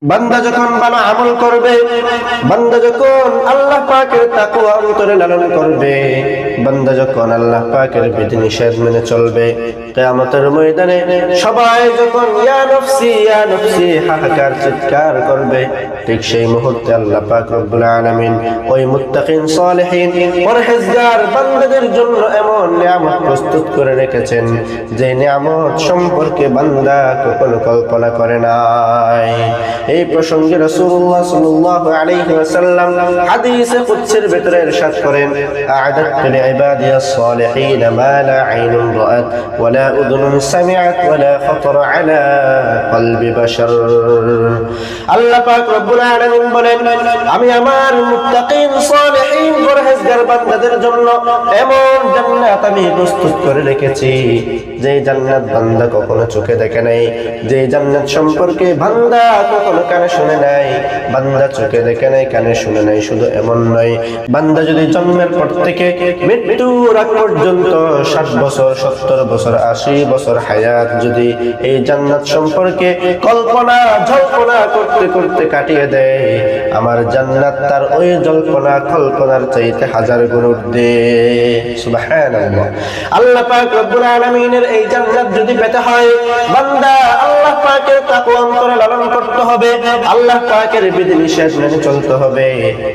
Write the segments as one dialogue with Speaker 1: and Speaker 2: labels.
Speaker 1: বান্দা যখন ভালো আমল করবে, বান্দা যখন আল্লাহ পাকের তাকওয়া অন্তরে লালন করবে, বান্দা যখন আল্লাহ পাকের বিধিনিষেধ মেনে চলবে, কিয়ামতের ময়দানে সবাই যখন ইয়া নফসি হাহাকার চিৎকার করবে, ঠিক সেই মুহূর্তে আল্লাহ পাক রব্বুল আলামিন ওই মুত্তাকিন সালেহিন পরহেজগার বান্দাদের জন্য এমন নিয়ামত প্রস্তুত করে রেখেছেন যে নিয়ামত সম্পর্কে বান্দা কখনো কল্পনা করে নাই। এই প্রসঙ্গে রাসূলুল্লাহ সাল্লাল্লাহু আলাইহি ওয়াসাল্লাম হাদিসে কুদসির ভিতরে ইরশাদ করেন, আ'আদাতু লিইবাদিয়াস সালিহিন মা লা আইনুন রাআত ওয়া লা উযুনুন সামিআত ওয়া লা খাতারা আলা কলবি বাশার। আল্লাহ পাক রব্বুল আলামিন বলেন, আমি আমার মুত্তাকিন সালিহিন পরহেজগার বান্দাদের জন্য এমন জান্নাত আমি প্রস্তুত করে রেখেছি যে জান্নাত বান্দা কখনো চোখে দেখে নাই, যে জান্নাত সম্পর্কে বান্দা কখনো কানে শুনে নাই, বান্দা চোখে দেখে নাই, কানে শুনে নাই। শুধু এমন নয়, বান্দা যদি জন্মের পর থেকে মৃত্যুর আগ পর্যন্ত 60 বছর, 70 বছর, 80 বছর হায়াত যদি এই জান্নাত সম্পর্কে কল্পনা জল্পনা করতে করতে কাটিয়ে দেয়, আমার জান্নাত তার ওই জল্পনা কল্পনার চাইতে 1000 গুণ ঊর্ধ্বে। সুবহানাল্লাহ। আল্লাহ পাক রব্বুল আলামিনের এই জান্নাত যদি পেতে হয়, বান্দা আল্লাহ পাকের তাকওয়া অন্তরে লালন করতে হবে, আল্লাহ পাকের বিধিনিষেধ মেনে চলতে হবে,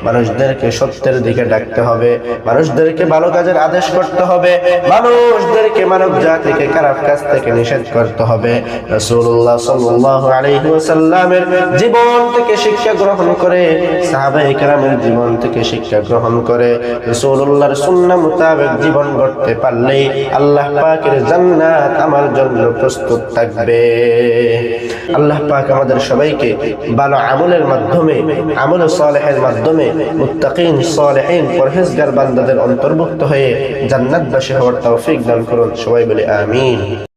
Speaker 1: মানুষদেরকে সত্যের দিকে ডাকতে হবে, মানুষদেরকে ভালো কাজের আদেশ করতে হবে, মানুষদেরকে মানব জাতিকে খারাপ কাজ থেকে নিষেধ করতে হবে। রাসূলুল্লাহ সাল্লাল্লাহু আলাইহি ওয়াসাল্লামের জীবন থেকে শিক্ষা গ্রহণ করে, সাহাবায়ে কেরামের জীবন থেকে শিক্ষা গ্রহণ করে, রাসূলুল্লাহর সুন্নাহ মোতাবেক জীবন গড়তে পারলেই আল্লাহ পাকের জান্নাত আমার জন্য প্রস্তুত থাকবে। আল্লাহ পাক আমাদের সবাইকে ভালো আমলের মাধ্যমে, আমলে সালেহের মাধ্যমে মুত্তাকিন সালেহিন পরহেজগার বান্দাদের অন্তর্ভুক্ত হয়ে জান্নাতবাসী হওয়ার তৌফিক দান করুন। সবাই বলে আমিন।